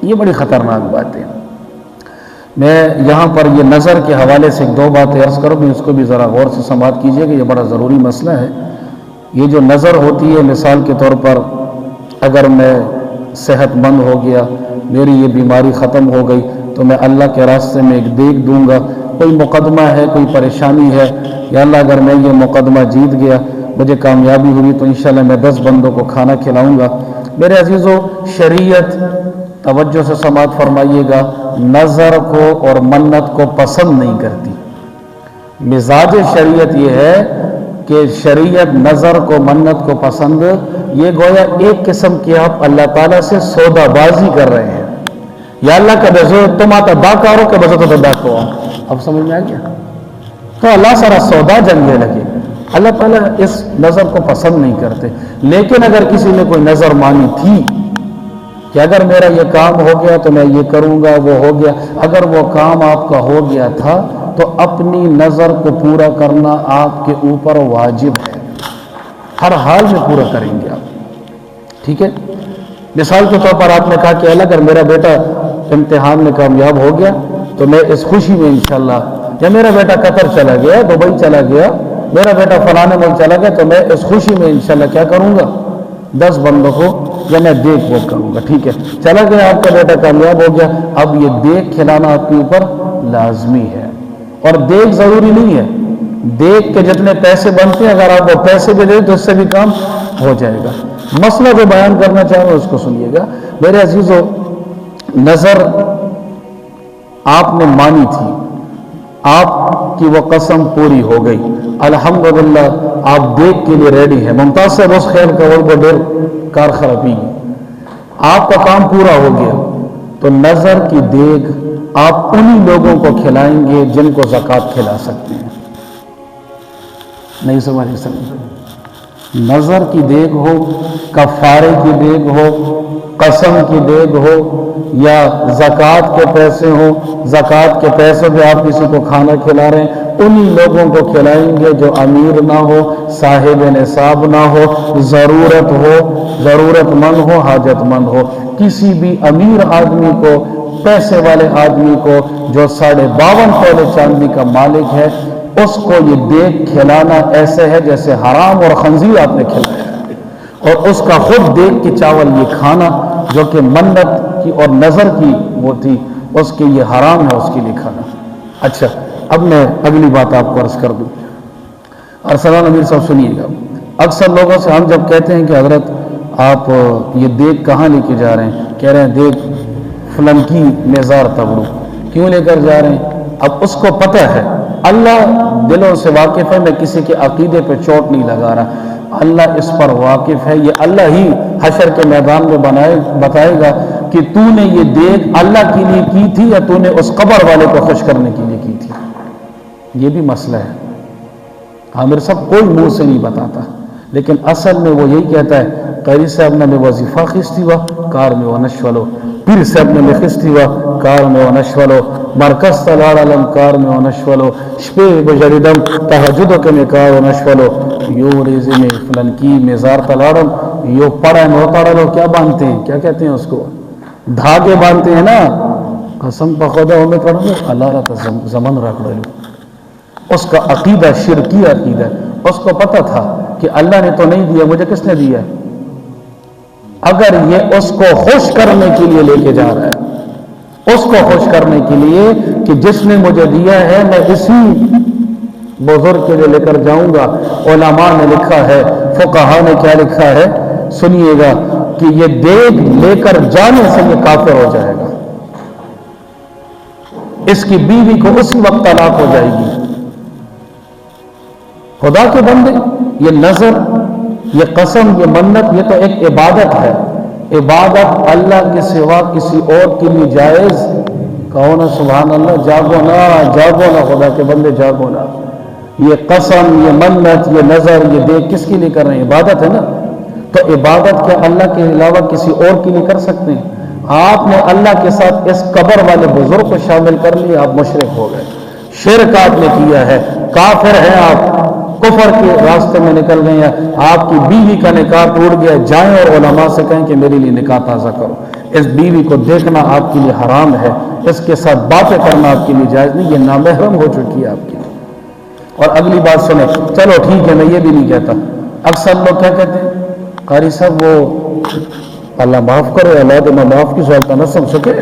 یہ بڑی خطرناک بات ہے۔ میں یہاں پر یہ نظر کے حوالے سے ایک دو باتیں عرض کروں گی، اس کو بھی ذرا غور سے سماعت کیجئے کہ یہ بڑا ضروری مسئلہ ہے۔ یہ جو نظر ہوتی ہے، مثال کے طور پر اگر میں صحت مند ہو گیا، میری یہ بیماری ختم ہو گئی تو میں اللہ کے راستے میں ایک دیکھ دوں گا، کوئی مقدمہ ہے، کوئی پریشانی ہے، یا اللہ اگر میں یہ مقدمہ جیت گیا، مجھے کامیابی ہوئی تو انشاءاللہ میں 10 بندوں کو کھانا کھلاؤں گا۔ میرے عزیزو، شریعت، توجہ سے سماعت فرمائیے گا، نظر کو اور منت کو پسند نہیں کرتی۔ مزاج شریعت یہ ہے کہ شریعت نظر کو، منت کو پسند، یہ گویا ایک قسم کی آپ اللہ تعالیٰ سے سودا بازی کر رہے ہیں۔ یا اللہ کا بزو تم آتا دا کارو کہ بزو تو دا کو۔ اب سمجھ میں آ گیا؟ تو اللہ سارا سودا جنگے لگے۔ اللہ تعالیٰ اس نظر کو پسند نہیں کرتے، لیکن اگر کسی نے کوئی نظر مانی تھی کہ اگر میرا یہ کام ہو گیا تو میں یہ کروں گا، وہ ہو گیا، اگر وہ کام آپ کا ہو گیا تھا تو اپنی نظر کو پورا کرنا آپ کے اوپر واجب ہے، ہر حال میں پورا کریں گے آپ۔ ٹھیک ہے؟ مثال کے طور پر آپ نے کہا کہ اللہ اگر میرا بیٹا امتحان میں کامیاب ہو گیا تو میں اس خوشی میں انشاءاللہ، یا میرا بیٹا قطر چلا گیا، دبئی چلا گیا، میرا بیٹا فلانے ملک چلا گیا تو میں اس خوشی میں انشاءاللہ کیا کروں گا؟ 10 بندوں کو یا میں دیکھ وہ کروں گا۔ ٹھیک ہے، چلا گیا آپ کا بیٹا کامیاب ہو گیا، اب یہ دیکھ کھلانا آپ کے اوپر لازمی ہے، اور دیکھ ضروری نہیں ہے، دیکھ کے جتنے پیسے بنتے ہیں اگر آپ وہ پیسے بھی دیں تو اس سے بھی کام ہو جائے گا۔ مسئلہ جو بیان کرنا چاہ رہا ہوں اس کو سنیے گا میرے عزیزو۔ نظر آپ نے مانی تھی، آپ کی وہ قسم پوری ہو گئی، الحمدللہ آپ دیکھ کے لیے ریڈی ہیں۔ ممتاز سے بس خیر کا وہ ڈیر کار خرابی، آپ کا کام پورا ہو گیا تو نظر کی دیکھ آپ انہی لوگوں کو کھلائیں گے جن کو زکوٰۃ کھلا سکتے ہیں۔ نہیں سمجھ؟ نظر کی دیکھ ہو، کفارے کی دیکھ ہو، قسم کی دیکھ ہو، یا زکوٰۃ کے پیسے ہو، زکوٰۃ کے پیسے پہ آپ کسی کو کھانا کھلا رہے ہیں، انہی لوگوں کو کھلائیں گے جو امیر نہ ہو، صاحب نصاب نہ ہو، ضرورت مند ہو، حاجت مند ہو۔ کسی بھی امیر آدمی کو، پیسے والے آدمی کو جو 52.5 تولے چاندی کا مالک ہے، اس کو یہ دیکھ کھلانا ایسے ہے جیسے حرام اور خنزیر آپ نے کھلایا ہے، اور اس کا خود دیکھ کے چاول یہ کھانا جو کہ منت کی اور نظر کی وہ تھی، اس کے یہ حرام ہے اس کے لیے کھانا۔ اچھا، اب میں اگلی بات آپ کو عرض کر دوں۔ ارسلان امیر صاحب سنیے گا، اکثر لوگوں سے ہم جب کہتے ہیں کہ حضرت آپ یہ دیگ کہاں لے کے جا رہے ہیں؟ کہہ رہے ہیں دیگ فلان کی میزار تبڑو. کیوں لے کر جا رہے ہیں؟ اب اس کو پتہ ہے اللہ دلوں سے واقف ہے، میں کسی کے عقیدے پہ چوٹ نہیں لگا رہا، اللہ اس پر واقف ہے. یہ اللہ ہی حشر کے میدان میں بتائے گا کہ تو نے یہ دیگ اللہ کے لیے کی تھی یا تو نے اس قبر والے کو خوش کرنے کے لیے کی تھی. یہ بھی مسئلہ ہے. عامر صاحب کوئی منہ سے نہیں بتاتا، لیکن اصل میں وہ یہی کہتا ہے قاری صاحب نے وظیفہ خستی ہوا کار میں وہ نشولو، پیر صاحب نے خستی ہوا کار میں وہ نشولو، مرکز تلاڑ علم کار میں وہ نشولو، شپے بجریدم تہجدو کے میں کار و نشولو، یو ریزی میں فلن کی میزار تلاڑم، یو پڑا میں اتاڑلو. کیا باندھتے ہیں؟ کیا کہتے ہیں اس کو؟ دھاگے باندھتے ہیں نا. قسم بخدا ہمیں پڑھو اللہ رہا زمن رکھ ڈلو. اس کا عقیدہ شرکی عقیدہ. اس کو پتہ تھا کہ اللہ نے تو نہیں دیا، مجھے کس نے دیا؟ اگر یہ اس کو خوش کرنے کے لیے لے کے جا رہا ہے، اس کو خوش کرنے کے لیے کہ جس نے مجھے دیا ہے میں اسی بزرگ کے لیے لے کر جاؤں گا. علماء نے لکھا ہے، فقہا نے کیا لکھا ہے سنیے گا، کہ یہ دیگ لے کر جانے سے یہ کافر ہو جائے گا، اس کی بیوی کو اسی وقت طلاق ہو جائے گی. خدا کے بندے، یہ نظر، یہ قسم، یہ منت، یہ تو ایک عبادت ہے. عبادت اللہ کے سوا کسی اور کے لیے جائز. کہو نا سبحان اللہ. جاگو نا، جاگو نا خدا کے بندے، جاگو نا. یہ قسم، یہ منت، یہ نظر، یہ دیکھ کس کے لیے کر رہے ہیں؟ عبادت ہے نا. تو عبادت کیا اللہ کے علاوہ کسی اور کے لیے کر سکتے ہیں؟ آپ نے اللہ کے ساتھ اس قبر والے بزرگ کو شامل کر لیا، آپ مشرک ہو گئے. شرک آپ نے کیا ہے، کافر ہیں آپ، کفر کے راستے میں نکل گئے ہیں. آپ کی بیوی کا نکاح ٹوٹ گیا، جائیں اور علماء سے کہیں کہ میرے لیے نکاح تازہ کرو. اس بیوی کو دیکھنا آپ کے لیے حرام ہے، اس کے ساتھ باتیں کرنا آپ کے لیے جائز نہیں. یہ نامحرم ہو چکی ہے آپ کی. اور اگلی بات سنیں، چلو ٹھیک ہے میں یہ بھی نہیں کہتا. اکثر لوگ کیا کہتے ہیں قاری صاحب وہ اللہ معاف کرو، اولاد میں معاف کی سوالتا نہ سمجھ سکے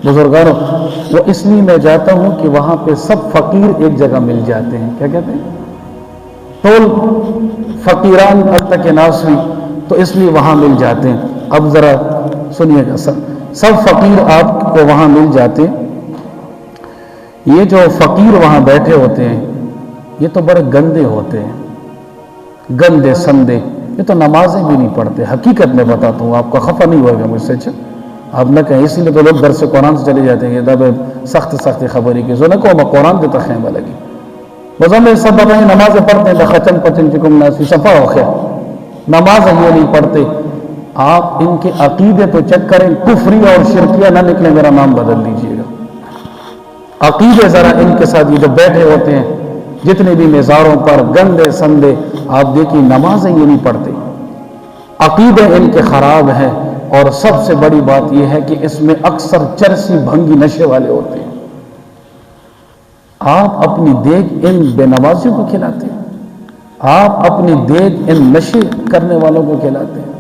بزرگانوں. وہ اس لیے میں جاتا ہوں کہ وہاں پہ سب فقیر ایک جگہ مل جاتے ہیں. کیا کہتے ہیں؟ طول فقیران تک ناسوی، تو اس لیے وہاں مل جاتے ہیں. اب ذرا سنیے گا، سب فقیر آپ کو وہاں مل جاتے ہیں. یہ جو فقیر وہاں بیٹھے ہوتے ہیں یہ تو بڑے گندے ہوتے ہیں، گندے سندے. یہ تو نمازیں بھی نہیں پڑھتے. حقیقت میں بتاتا ہوں، آپ کا خفا نہیں ہوگا مجھ سے. آپ نہ کہیں، اسی لیے تو لوگ درس قرآن سے چلے جاتے ہیں. یہ دب سخت خبری کی زو نہ کو میں قرآن دیتا خیمہ لگی بزرگ سب بتائیں نمازیں پڑھتے ہیں خچن پچن چکم ناسی صفا ہو خیر. نمازیں یہ نہیں پڑھتے. آپ ان کے عقیدے تو چیک کریں، کفری اور شرکیہ نہ نکلے میرا نام بدل دیجیے گا. عقیدے ذرا ان کے ساتھ، یہ جو بیٹھے ہوتے ہیں جتنے بھی مزاروں پر گندے سندے، آپ دیکھیں نمازیں یہ نہیں پڑھتے. عقیدے ان کے خراب ہیں. اور سب سے بڑی بات یہ ہے کہ اس میں اکثر چرسی بھنگی نشے والے ہوتے ہیں. آپ اپنی دیگ ان بے نمازیوں کو کھلاتے ہیں، آپ اپنی دیگ ان نشے کرنے والوں کو کھلاتے ہیں،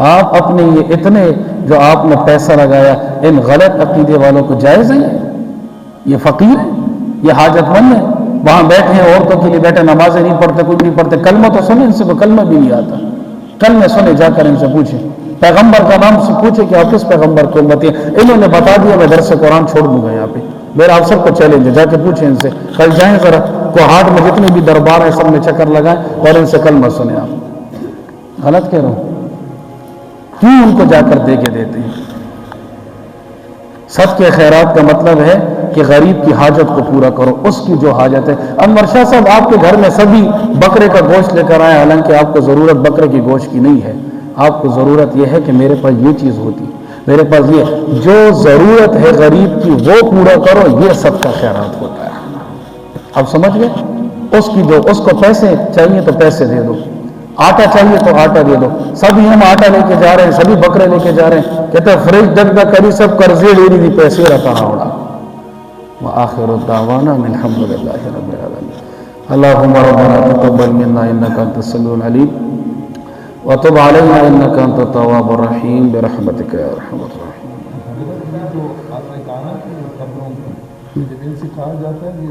آپ اپنے یہ اتنے جو آپ نے پیسہ لگایا ان غلط عقیدے والوں کو جائز ہے. یہ فقیر ہے، یہ حاجت مند ہے، وہاں بیٹھے ہیں عورتوں کے لیے بیٹھے، نمازیں نہیں پڑھتے، کچھ نہیں پڑھتے. کلمہ تو سنیں، ان سے کوئی کلمہ بھی نہیں آتا. کلمہ سنیں، جا کر ان سے پوچھیں، پیغمبر کا نام سے پوچھیں کہ آپ کس پیغمبر کو امتی ہیں. انہوں نے بتا دیا، میں درس قرآن چھوڑ دوں گا. یہاں پہ میرا آپ سب کو چیلنج ہے، جا کے پوچھیں ان سے. کل جائیں ذرا کوہاٹ میں جتنے بھی دربار ہیں سب میں چکر لگائیں اور ان سے کلمہ سنیں. آپ غلط کہہ رہا ہوں؟ کیوں ان کو جا کر دے کے دیتے ہیں؟ صدقے خیرات کا مطلب ہے کہ غریب کی حاجت کو پورا کرو، اس کی جو حاجت ہے. انور شاہ صاحب آپ کے گھر میں سبھی بکرے کا گوشت لے کر آئے، حالانکہ آپ کو ضرورت بکرے کی گوشت کی نہیں ہے. آپ کو ضرورت یہ ہے کہ میرے پاس یہ چیز ہوتی، میرے پاس یہ جو ضرورت ہے غریب کی وہ پورا کرو. یہ صدقہ خیرات ہوتا ہے. اب سمجھ گئے؟ اس کی جو اس کو پیسے چاہیے تو پیسے دے دو، آٹا چاہیے تو آٹا دے دو. سبھی ہم آٹا لے کے جا رہے ہیں، سبھی بکرے لے کے جا رہے ہیں. کہتے ہیں فریج ڈگا کری سب قرضے لے رہی تھی، پیسے رہتا ہوڑا. وآخر الدعوانا الحمد للہ رب العالمین. اللہم ربنا تقبل منا انک انت السمیع العلیم وتب علینا انک انت التواب الرحیم برحمتک یا ارحم الراحمین. جو آپ نے کہا کہ قبروں کی جب ان سے کہا جاتا ہے کہ